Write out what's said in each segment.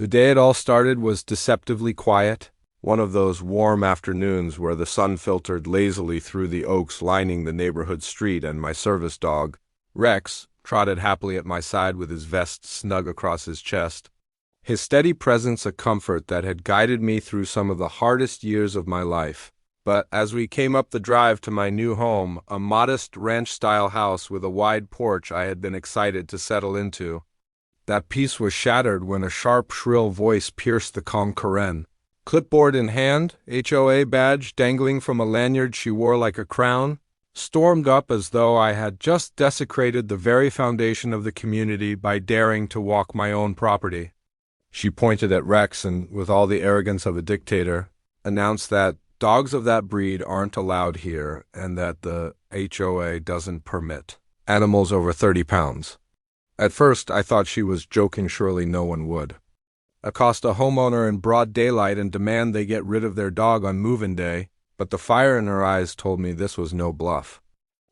The day it all started was deceptively quiet, one of those warm afternoons where the sun filtered lazily through the oaks lining the neighborhood street, and my service dog, Rex, trotted happily at my side with his vest snug across his chest, his steady presence a comfort that had guided me through some of the hardest years of my life. But as we came up the drive to my new home, a modest ranch-style house with a wide porch I had been excited to settle into, that peace was shattered when a sharp, shrill voice pierced the calm Karen. Clipboard in hand, HOA badge dangling from a lanyard she wore like a crown, stormed up as though I had just desecrated the very foundation of the community by daring to walk my own property. She pointed at Rex and, with all the arrogance of a dictator, announced that dogs of that breed aren't allowed here and that the HOA doesn't permit animals over 30 pounds. At first, I thought she was joking. Surely no one would accost a homeowner in broad daylight and demand they get rid of their dog on move-in day, but the fire in her eyes told me this was no bluff.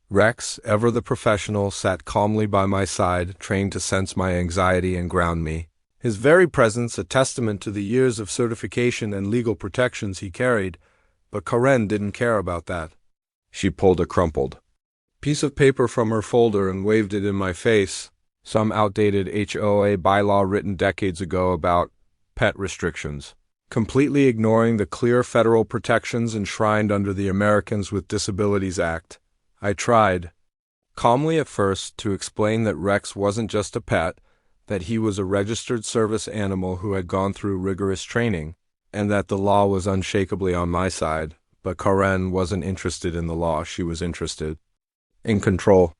Rex, ever the professional, sat calmly by my side, trained to sense my anxiety and ground me, his very presence a testament to the years of certification and legal protections he carried. But Karen didn't care about that. She pulled a crumpled piece of paper from her folder and waved it in my face, some outdated HOA bylaw written decades ago about pet restrictions, completely ignoring the clear federal protections enshrined under the Americans with Disabilities Act. I tried, calmly at first, to explain that Rex wasn't just a pet, that he was a registered service animal who had gone through rigorous training, and that the law was unshakably on my side. But Karen wasn't interested in the law. She was interested in control.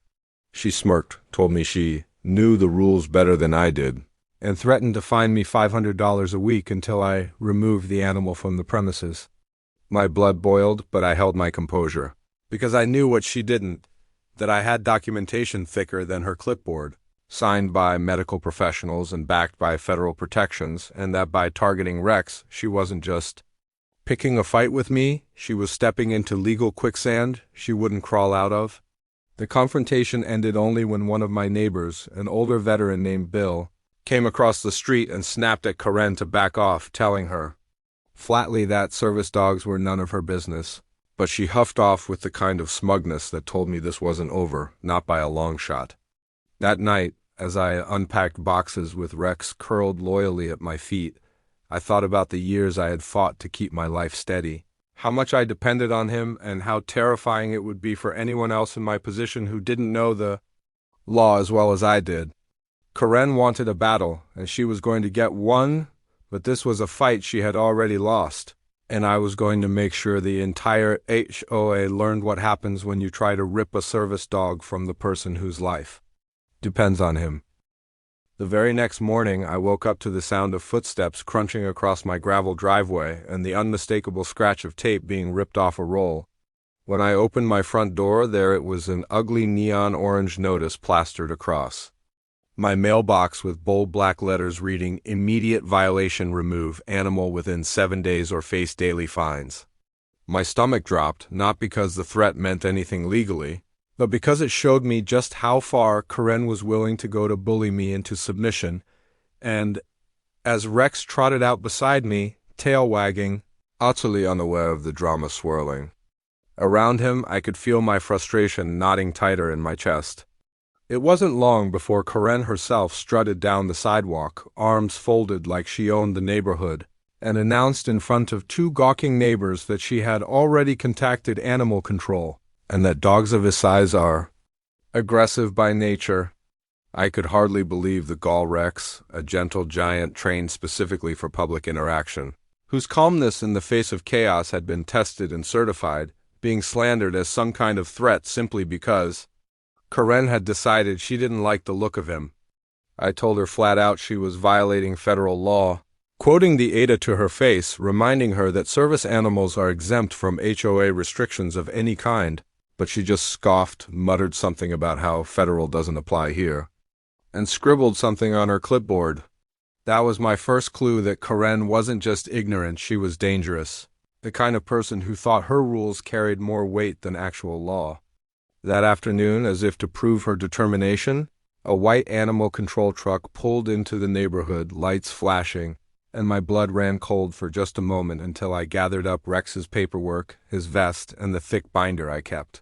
She smirked, told me she knew the rules better than I did, and threatened to fine me $500 a week until I removed the animal from the premises. My blood boiled, but I held my composure, because I knew what she didn't, that I had documentation thicker than her clipboard, signed by medical professionals and backed by federal protections, and that by targeting Rex, she wasn't just picking a fight with me, she was stepping into legal quicksand she wouldn't crawl out of. The confrontation ended only when one of my neighbors, an older veteran named Bill, came across the street and snapped at Karen to back off, telling her flatly that service dogs were none of her business. But she huffed off with the kind of smugness that told me this wasn't over, not by a long shot. That night, as I unpacked boxes with Rex curled loyally at my feet, I thought about the years I had fought to keep my life steady, how much I depended on him, and how terrifying it would be for anyone else in my position who didn't know the law as well as I did. Karen wanted a battle, and she was going to get one, but this was a fight she had already lost, and I was going to make sure the entire HOA learned what happens when you try to rip a service dog from the person whose life depends on him. The very next morning, I woke up to the sound of footsteps crunching across my gravel driveway and the unmistakable scratch of tape being ripped off a roll. When I opened my front door, there it was, an ugly neon orange notice plastered across my mailbox with bold black letters reading, "Immediate violation, remove animal within 7 days or face daily fines." My stomach dropped, not because the threat meant anything legally, but because it showed me just how far Karen was willing to go to bully me into submission, and as Rex trotted out beside me, tail wagging, utterly unaware of the drama swirling around him, I could feel my frustration knotting tighter in my chest. It wasn't long before Karen herself strutted down the sidewalk, arms folded like she owned the neighborhood, and announced in front of 2 gawking neighbors that she had already contacted animal control, and that dogs of his size are aggressive by nature. I could hardly believe the Gaul Rex, a gentle giant trained specifically for public interaction, whose calmness in the face of chaos had been tested and certified, being slandered as some kind of threat simply because Karen had decided she didn't like the look of him. I told her flat out she was violating federal law, quoting the ADA to her face, reminding her that service animals are exempt from HOA restrictions of any kind, but she just scoffed, muttered something about how federal doesn't apply here, and scribbled something on her clipboard. That was my first clue that Karen wasn't just ignorant, she was dangerous, the kind of person who thought her rules carried more weight than actual law. That afternoon, as if to prove her determination, a white animal control truck pulled into the neighborhood, lights flashing, and my blood ran cold for just a moment until I gathered up Rex's paperwork, his vest, and the thick binder I kept,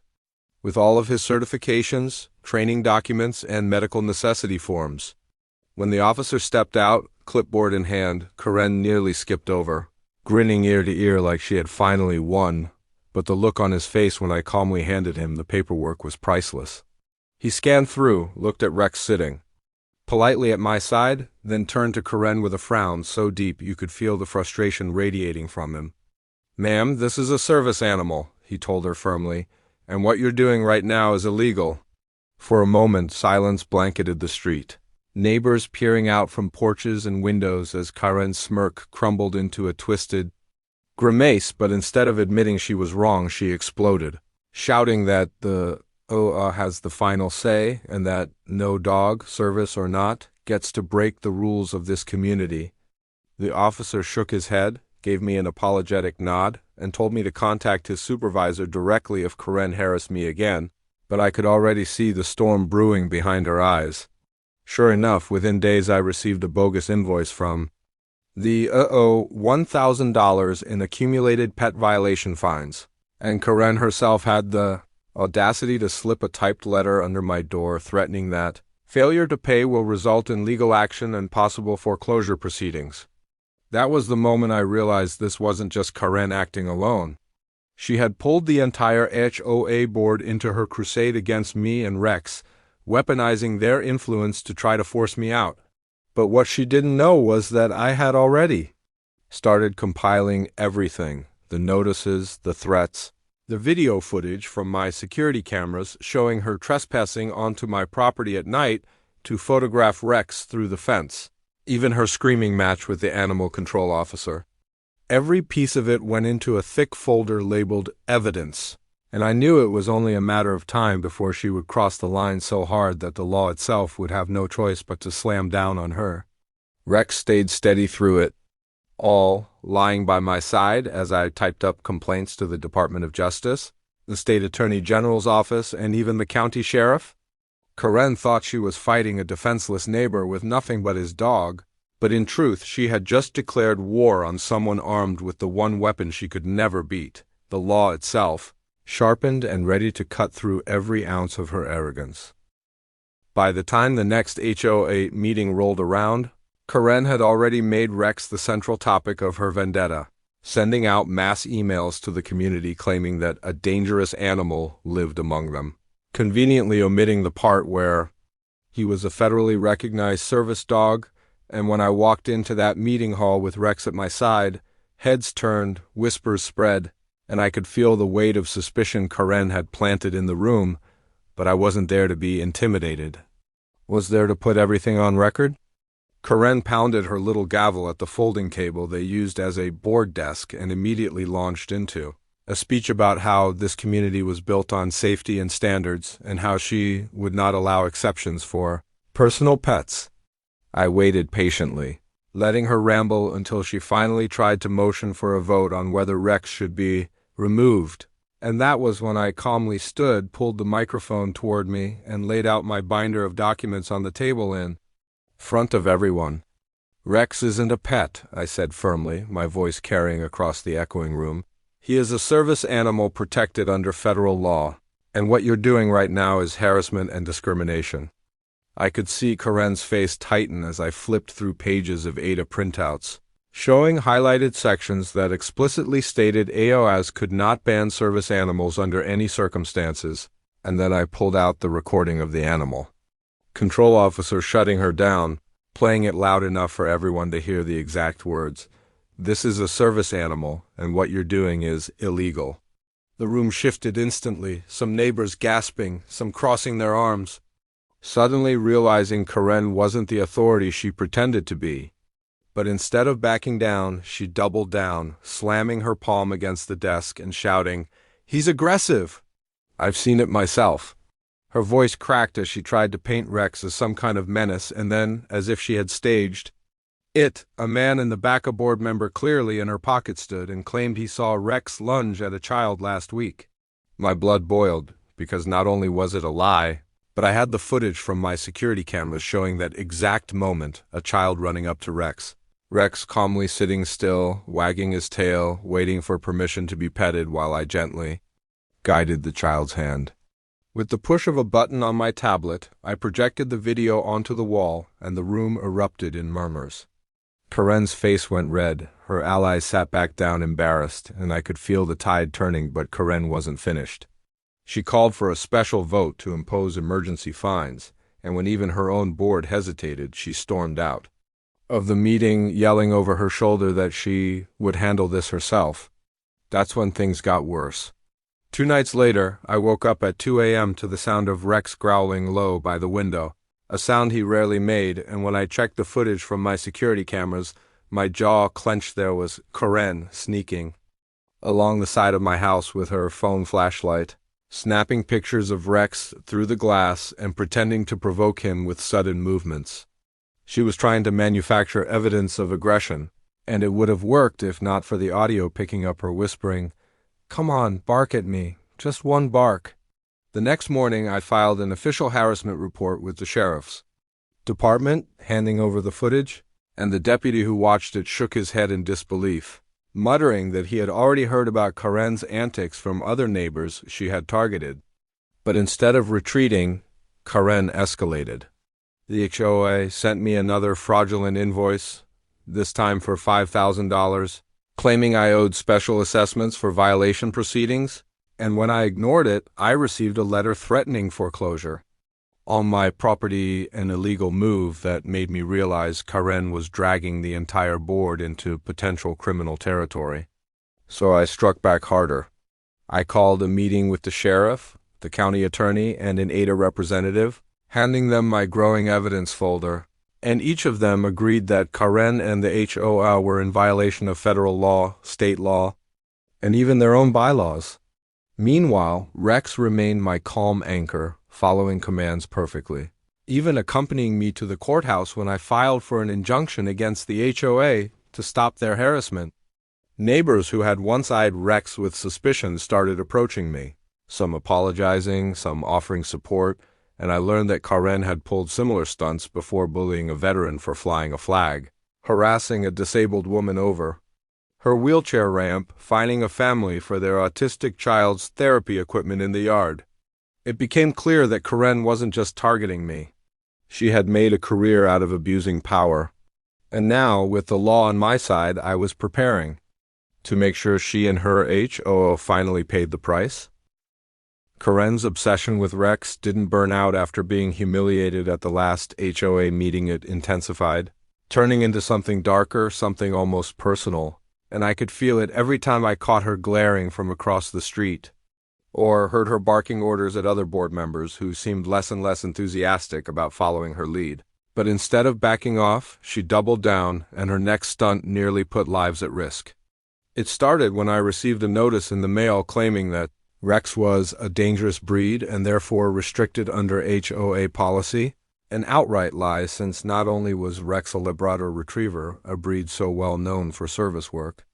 with all of his certifications, training documents, and medical necessity forms. When the officer stepped out, clipboard in hand, Karen nearly skipped over, grinning ear to ear like she had finally won, but the look on his face when I calmly handed him the paperwork was priceless. He scanned through, looked at Rex sitting politely at my side, then turned to Karen with a frown so deep you could feel the frustration radiating from him. "Ma'am, this is a service animal," he told her firmly, "and what you're doing right now is illegal." For a moment, silence blanketed the street. Neighbors peering out from porches and windows as Karen's smirk crumbled into a twisted grimace, but instead of admitting she was wrong, she exploded, shouting that the HOA has the final say and that no dog, service or not, gets to break the rules of this community. The officer shook his head, gave me an apologetic nod, and told me to contact his supervisor directly if Karen harassed me again, but I could already see the storm brewing behind her eyes. Sure enough, within days I received a bogus invoice from the HOA, $1,000 in accumulated pet violation fines, and Karen herself had the audacity to slip a typed letter under my door threatening that failure to pay will result in legal action and possible foreclosure proceedings. That was the moment I realized this wasn't just Karen acting alone. She had pulled the entire HOA board into her crusade against me and Rex, weaponizing their influence to try to force me out. But what she didn't know was that I had already started compiling everything, the notices, the threats, the video footage from my security cameras showing her trespassing onto my property at night to photograph Rex through the fence, even her screaming match with the animal control officer. Every piece of it went into a thick folder labeled evidence, and I knew it was only a matter of time before she would cross the line so hard that the law itself would have no choice but to slam down on her. Rex stayed steady through it, all lying by my side as I typed up complaints to the Department of Justice, the State Attorney General's office, and even the county sheriff. Karen thought she was fighting a defenseless neighbor with nothing but his dog, but in truth she had just declared war on someone armed with the one weapon she could never beat, the law itself, sharpened and ready to cut through every ounce of her arrogance. By the time the next HOA meeting rolled around, Karen had already made Rex the central topic of her vendetta, sending out mass emails to the community claiming that a dangerous animal lived among them, conveniently omitting the part where he was a federally recognized service dog, and when I walked into that meeting hall with Rex at my side, heads turned, whispers spread, and I could feel the weight of suspicion Karen had planted in the room, but I wasn't there to be intimidated. Was there to put everything on record? Karen pounded her little gavel at the folding table they used as a board desk and immediately launched into a speech about how this community was built on safety and standards and how she would not allow exceptions for personal pets. I waited patiently, letting her ramble until she finally tried to motion for a vote on whether Rex should be removed, and that was when I calmly stood, pulled the microphone toward me, and laid out my binder of documents on the table in front of everyone. "Rex isn't a pet," I said firmly, my voice carrying across the echoing room. "He is a service animal protected under federal law, and what you're doing right now is harassment and discrimination." I could see Karen's face tighten as I flipped through pages of ADA printouts, showing highlighted sections that explicitly stated AOAs could not ban service animals under any circumstances, and then I pulled out the recording of the animal control officer shutting her down, playing it loud enough for everyone to hear the exact words. "This is a service animal, and what you're doing is illegal." The room shifted instantly, some neighbors gasping, some crossing their arms, suddenly realizing Karen wasn't the authority she pretended to be. But instead of backing down, she doubled down, slamming her palm against the desk and shouting, "He's aggressive!" "I've seen it myself." Her voice cracked as she tried to paint Rex as some kind of menace, and then, as if she had staged it, a man in the back, a board member clearly in her pocket, stood and claimed he saw Rex lunge at a child last week. My blood boiled, because not only was it a lie, but I had the footage from my security cameras showing that exact moment, a child running up to Rex, Rex calmly sitting still, wagging his tail, waiting for permission to be petted while I gently guided the child's hand. With the push of a button on my tablet, I projected the video onto the wall, and the room erupted in murmurs. Karen's face went red, her allies sat back down embarrassed, and I could feel the tide turning, but Karen wasn't finished. She called for a special vote to impose emergency fines, and when even her own board hesitated, she stormed out of the meeting, yelling over her shoulder that she would handle this herself. That's when things got worse. 2 nights later, I woke up at 2 a.m. to the sound of Rex growling low by the window, a sound he rarely made, and when I checked the footage from my security cameras, my jaw clenched. There was Karen sneaking along the side of my house with her phone flashlight, snapping pictures of Rex through the glass and pretending to provoke him with sudden movements. She was trying to manufacture evidence of aggression, and it would have worked if not for the audio picking up her whispering, "Come on, bark at me. Just one bark." The next morning, I filed an official harassment report with the sheriff's department, handing over the footage, and the deputy who watched it shook his head in disbelief, muttering that he had already heard about Karen's antics from other neighbors she had targeted. But instead of retreating, Karen escalated. The HOA sent me another fraudulent invoice, this time for $5,000, claiming I owed special assessments for violation proceedings, and when I ignored it, I received a letter threatening foreclosure on my property, an illegal move that made me realize Karen was dragging the entire board into potential criminal territory. So I struck back harder. I called a meeting with the sheriff, the county attorney, and an ADA representative, handing them my growing evidence folder, and each of them agreed that Karen and the HOA were in violation of federal law, state law, and even their own bylaws. Meanwhile, Rex remained my calm anchor, following commands perfectly, even accompanying me to the courthouse when I filed for an injunction against the HOA to stop their harassment. Neighbors who had once eyed Rex with suspicion started approaching me, some apologizing, some offering support, and I learned that Karen had pulled similar stunts before bullying a veteran for flying a flag, harassing a disabled woman over her wheelchair ramp, finding a family for their autistic child's therapy equipment in the yard. It became clear that Karen wasn't just targeting me. She had made a career out of abusing power. And now, with the law on my side, I was preparing to make sure she and her HOA finally paid the price. Karen's obsession with Rex didn't burn out after being humiliated at the last HOA meeting. It intensified, turning into something darker, something almost personal, and I could feel it every time I caught her glaring from across the street, or heard her barking orders at other board members who seemed less and less enthusiastic about following her lead. But instead of backing off, she doubled down, and her next stunt nearly put lives at risk. It started when I received a notice in the mail claiming that Rex was a dangerous breed and therefore restricted under HOA policy, an outright lie since not only was Rex a Labrador Retriever, a breed so well known for service work,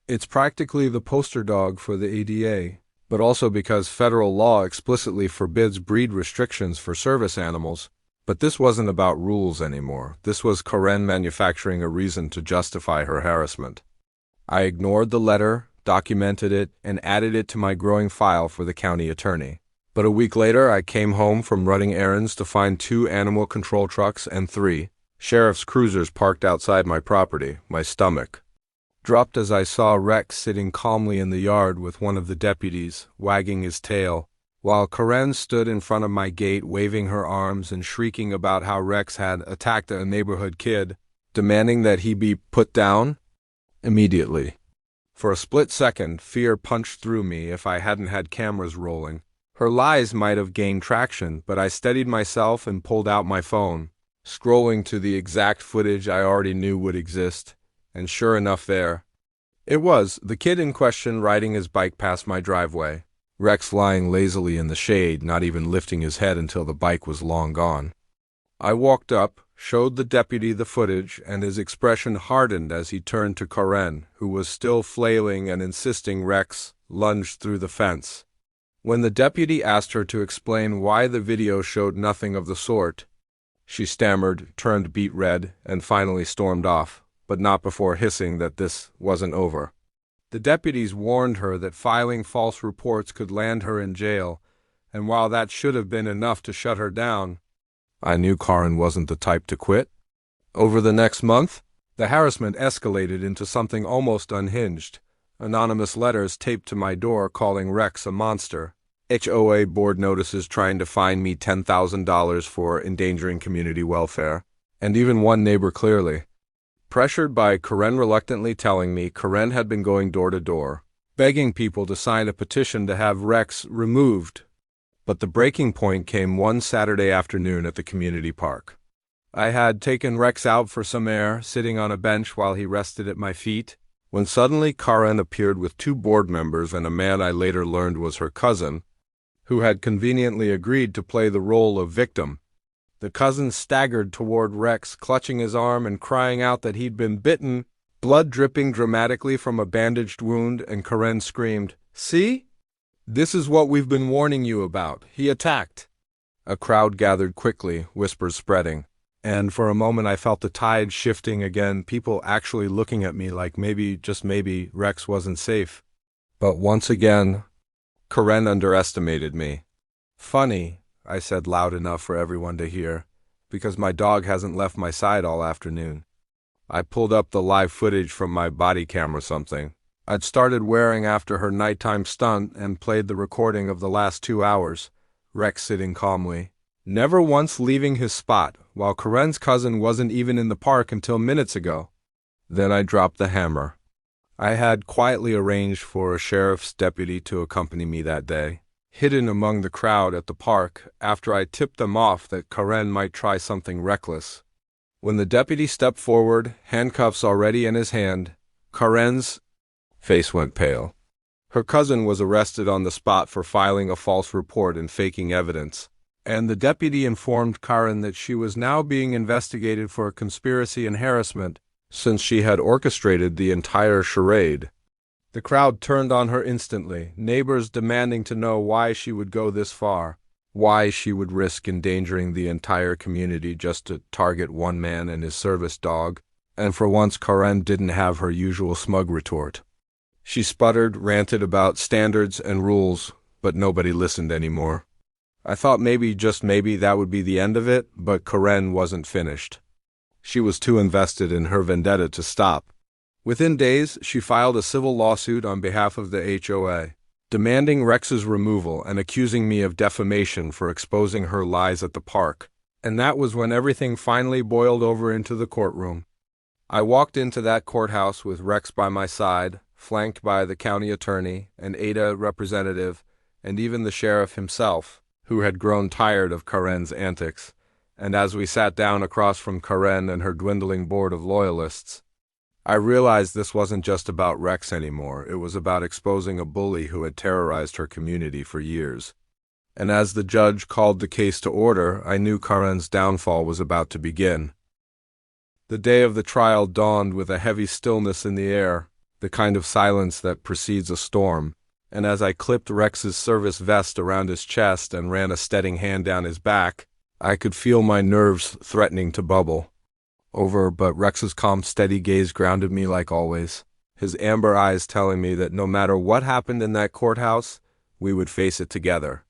it's practically the poster dog for the ADA, but also because federal law explicitly forbids breed restrictions for service animals. But this wasn't about rules anymore. This was Karen manufacturing a reason to justify her harassment. I ignored the letter, documented it, and added it to my growing file for the county attorney. But a week later, I came home from running errands to find 2 animal control trucks and 3 sheriff's cruisers parked outside my property. My stomach dropped as I saw Rex sitting calmly in the yard with one of the deputies, wagging his tail, while Karen stood in front of my gate waving her arms and shrieking about how Rex had attacked a neighborhood kid, demanding that he be put down immediately. For a split second, fear punched through me. If I hadn't had cameras rolling, her lies might have gained traction, but I steadied myself and pulled out my phone, scrolling to the exact footage I already knew would exist, and sure enough there it was, the kid in question riding his bike past my driveway, Rex lying lazily in the shade, not even lifting his head until the bike was long gone. I walked up, showed the deputy the footage, and his expression hardened as he turned to Karen, who was still flailing and insisting Rex lunged through the fence. When the deputy asked her to explain why the video showed nothing of the sort, she stammered, turned beet red, and finally stormed off, but not before hissing that this wasn't over. The deputies warned her that filing false reports could land her in jail, and while that should have been enough to shut her down, I knew Karen wasn't the type to quit. Over the next month, the harassment escalated into something almost unhinged. Anonymous letters taped to my door calling Rex a monster. HOA board notices trying to fine me $10,000 for endangering community welfare. And even one neighbor clearly. Pressured by Karen reluctantly telling me Karen had been going door to door, begging people to sign a petition to have Rex removed. But the breaking point came one Saturday afternoon at the community park. I had taken Rex out for some air, sitting on a bench while he rested at my feet, when suddenly Karen appeared with 2 board members and a man I later learned was her cousin, who had conveniently agreed to play the role of victim. The cousin staggered toward Rex, clutching his arm and crying out that he'd been bitten, blood dripping dramatically from a bandaged wound, and Karen screamed, "See? This is what we've been warning you about. He attacked." A crowd gathered quickly, whispers spreading. And for a moment I felt the tide shifting again, people actually looking at me like maybe, just maybe, Rex wasn't safe. But once again, Karen underestimated me. "Funny," I said loud enough for everyone to hear, "because my dog hasn't left my side all afternoon." I pulled up the live footage from my body cam or something I'd started wearing after her nighttime stunt and played the recording of the last 2 hours, Rex sitting calmly, never once leaving his spot, while Karen's cousin wasn't even in the park until minutes ago. Then I dropped the hammer. I had quietly arranged for a sheriff's deputy to accompany me that day, hidden among the crowd at the park after I tipped them off that Karen might try something reckless. When the deputy stepped forward, handcuffs already in his hand, Karen's face went pale. Her cousin was arrested on the spot for filing a false report and faking evidence, and the deputy informed Karen that she was now being investigated for conspiracy and harassment since she had orchestrated the entire charade. The crowd turned on her instantly, neighbors demanding to know why she would go this far, why she would risk endangering the entire community just to target one man and his service dog, and for once Karen didn't have her usual smug retort. She sputtered, ranted about standards and rules, but nobody listened anymore. I thought maybe, just maybe, that would be the end of it, but Karen wasn't finished. She was too invested in her vendetta to stop. Within days, she filed a civil lawsuit on behalf of the HOA, demanding Rex's removal and accusing me of defamation for exposing her lies at the park. And that was when everything finally boiled over into the courtroom. I walked into that courthouse with Rex by my side, flanked by the county attorney, an ADA representative, and even the sheriff himself, who had grown tired of Karen's antics. And as we sat down across from Karen and her dwindling board of loyalists, I realized this wasn't just about Rex anymore. It was about exposing a bully who had terrorized her community for years. And as the judge called the case to order, I knew Karen's downfall was about to begin. The day of the trial dawned with a heavy stillness in the air, the kind of silence that precedes a storm, and as I clipped Rex's service vest around his chest and ran a steadying hand down his back, I could feel my nerves threatening to bubble. But Rex's calm, steady gaze grounded me like always, his amber eyes telling me that no matter what happened in that courthouse, we would face it together.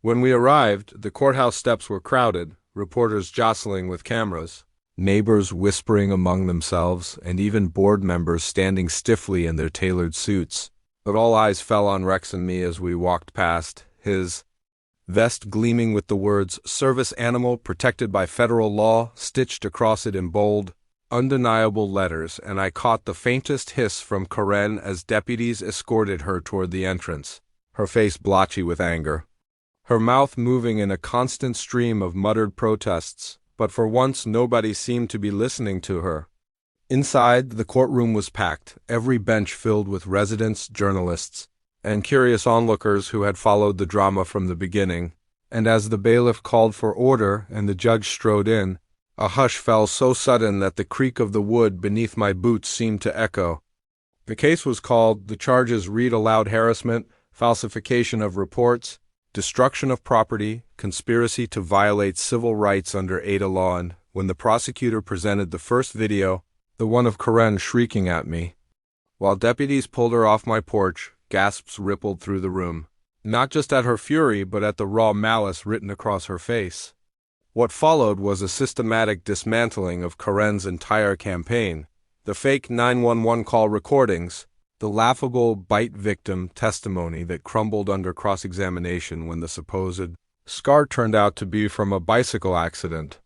When we arrived, the courthouse steps were crowded, reporters jostling with cameras, neighbors whispering among themselves, and even board members standing stiffly in their tailored suits. But all eyes fell on Rex and me as we walked past, his vest gleaming with the words "Service Animal Protected by Federal Law" stitched across it in bold, undeniable letters, and I caught the faintest hiss from Karen as deputies escorted her toward the entrance, her face blotchy with anger, her mouth moving in a constant stream of muttered protests, but for once nobody seemed to be listening to her. Inside, the courtroom was packed, every bench filled with residents, journalists, and curious onlookers who had followed the drama from the beginning, and as the bailiff called for order and the judge strode in, a hush fell so sudden that the creak of the wood beneath my boots seemed to echo. The case was called, the charges read aloud: harassment, falsification of reports, destruction of property, conspiracy to violate civil rights under Ada law. And when the prosecutor presented the first video, the one of Karen shrieking at me. While deputies pulled her off my porch, gasps rippled through the room, not just at her fury but at the raw malice written across her face. What followed was a systematic dismantling of Karen's entire campaign, the fake 911 call recordings, the laughable bite victim testimony that crumbled under cross-examination when the supposed scar turned out to be from a bicycle accident.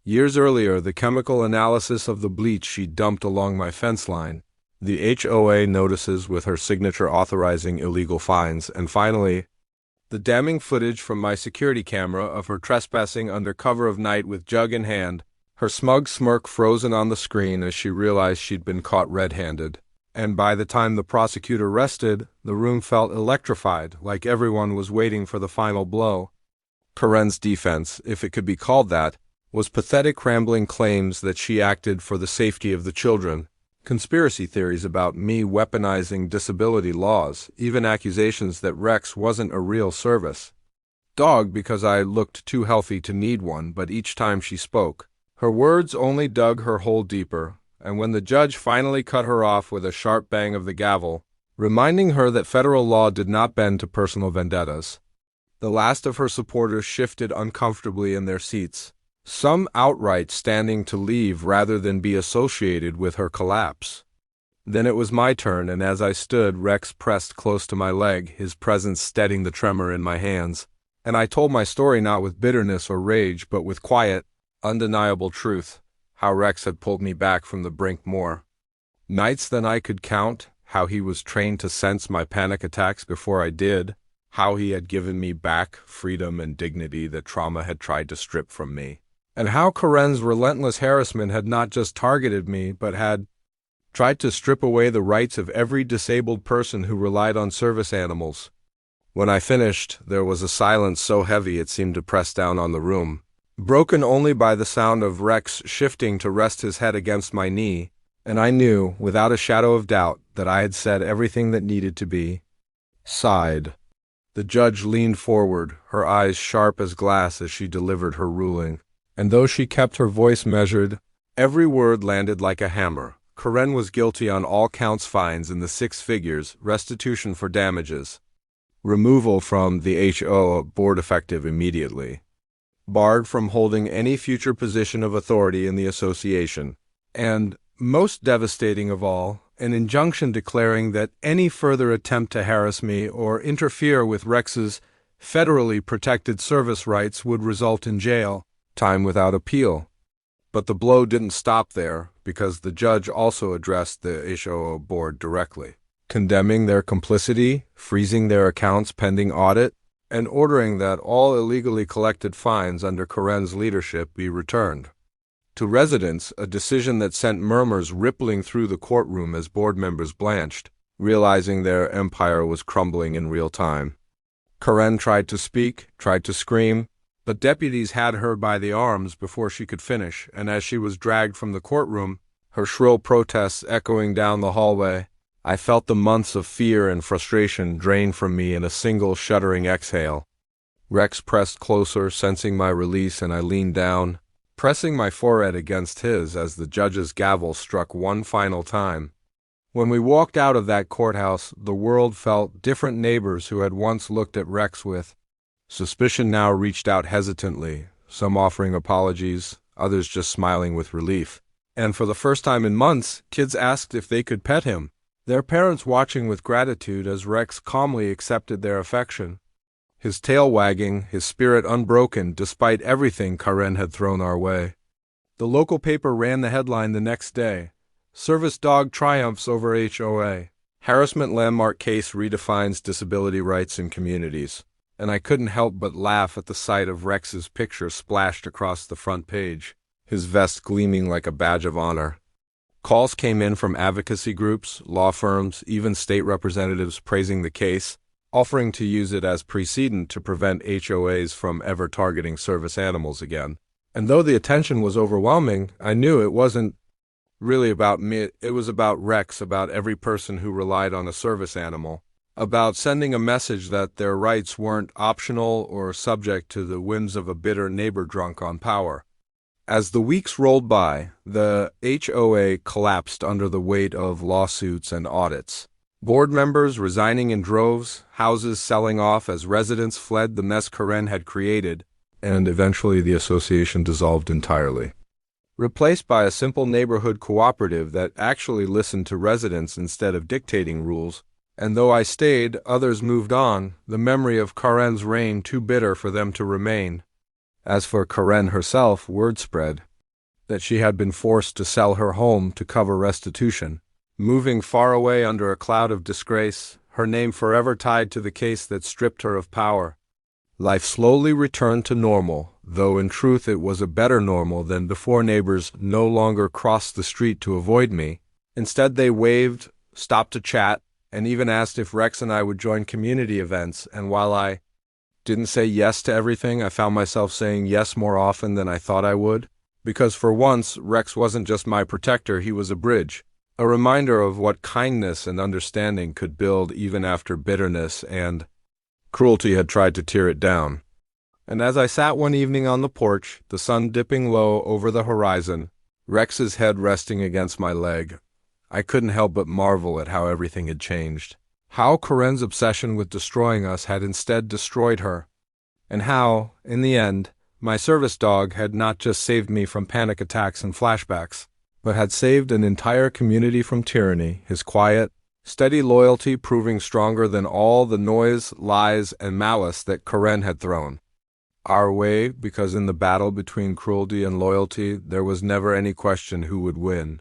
Years earlier, the chemical analysis of the bleach she dumped along my fence line, the HOA notices with her signature authorizing illegal fines, and finally, the damning footage from my security camera of her trespassing under cover of night with jug in hand, her smug smirk frozen on the screen as she realized she'd been caught red-handed. And by the time the prosecutor rested, the room felt electrified, like everyone was waiting for the final blow. Karen's defense, if it could be called that, was pathetic rambling claims that she acted for the safety of the children, conspiracy theories about me weaponizing disability laws, even accusations that Rex wasn't a real service dog because I looked too healthy to need one. But each time she spoke, her words only dug her hole deeper, and when the judge finally cut her off with a sharp bang of the gavel, reminding her that federal law did not bend to personal vendettas, the last of her supporters shifted uncomfortably in their seats, some outright standing to leave rather than be associated with her collapse. Then it was my turn, and as I stood, Rex pressed close to my leg, his presence steadying the tremor in my hands, and I told my story not with bitterness or rage, but with quiet, undeniable truth, how Rex had pulled me back from the brink more nights than I could count, how he was trained to sense my panic attacks before I did, how he had given me back freedom and dignity that trauma had tried to strip from me, and how Karen's relentless harassment had not just targeted me, but had tried to strip away the rights of every disabled person who relied on service animals. When I finished, there was a silence so heavy it seemed to press down on the room, broken only by the sound of Rex shifting to rest his head against my knee, and I knew, without a shadow of doubt, that I had said everything that needed to be said. The judge leaned forward, her eyes sharp as glass as she delivered her ruling. And though she kept her voice measured, every word landed like a hammer. Karen was guilty on all counts, fines in the 6 figures, restitution for damages, removal from the HOA board effective immediately, barred from holding any future position of authority in the association, and, most devastating of all, an injunction declaring that any further attempt to harass me or interfere with Rex's federally protected service rights would result in jail time without appeal. But the blow didn't stop there, because the judge also addressed the HOA board directly, condemning their complicity, freezing their accounts pending audit, and ordering that all illegally collected fines under Karen's leadership be returned to residents, a decision that sent murmurs rippling through the courtroom as board members blanched, realizing their empire was crumbling in real time. Karen tried to speak, tried to scream, but deputies had her by the arms before she could finish, and as she was dragged from the courtroom, her shrill protests echoing down the hallway, I felt the months of fear and frustration drain from me in a single shuddering exhale. Rex pressed closer, sensing my release, and I leaned down, pressing my forehead against his as the judge's gavel struck one final time. When we walked out of that courthouse, the world felt different. Neighbors who had once looked at Rex with suspicion now reached out hesitantly, some offering apologies, others just smiling with relief. And for the first time in months, kids asked if they could pet him, their parents watching with gratitude as Rex calmly accepted their affection, his tail wagging, his spirit unbroken despite everything Karen had thrown our way. The local paper ran the headline the next day: Service dog triumphs over HOA. Harassment landmark case redefines disability rights in communities. And I couldn't help but laugh at the sight of Rex's picture splashed across the front page, his vest gleaming like a badge of honor. Calls came in from advocacy groups, law firms, even state representatives praising the case, offering to use it as precedent to prevent HOAs from ever targeting service animals again. And though the attention was overwhelming, I knew it wasn't really about me. It was about Rex, about every person who relied on a service animal, about sending a message that their rights weren't optional or subject to the whims of a bitter neighbor drunk on power. As the weeks rolled by, the HOA collapsed under the weight of lawsuits and audits. Board members resigning in droves, houses selling off as residents fled the mess Karen had created, and eventually the association dissolved entirely. Replaced by a simple neighborhood cooperative that actually listened to residents instead of dictating rules, and though I stayed, others moved on, the memory of Karen's reign too bitter for them to remain. As for Karen herself, word spread that she had been forced to sell her home to cover restitution, moving far away under a cloud of disgrace, her name forever tied to the case that stripped her of power. Life slowly returned to normal, though in truth it was a better normal than before. Neighbors no longer crossed the street to avoid me. Instead, they waved, stopped to chat, and even asked if Rex and I would join community events, and while I didn't say yes to everything, I found myself saying yes more often than I thought I would, because for once, Rex wasn't just my protector, he was a bridge, a reminder of what kindness and understanding could build even after bitterness and cruelty had tried to tear it down. And as I sat one evening on the porch, the sun dipping low over the horizon, Rex's head resting against my leg, I couldn't help but marvel at how everything had changed. How Karen's obsession with destroying us had instead destroyed her, and how, in the end, my service dog had not just saved me from panic attacks and flashbacks, but had saved an entire community from tyranny, his quiet, steady loyalty proving stronger than all the noise, lies, and malice that Karen had thrown our way, because in the battle between cruelty and loyalty there was never any question who would win.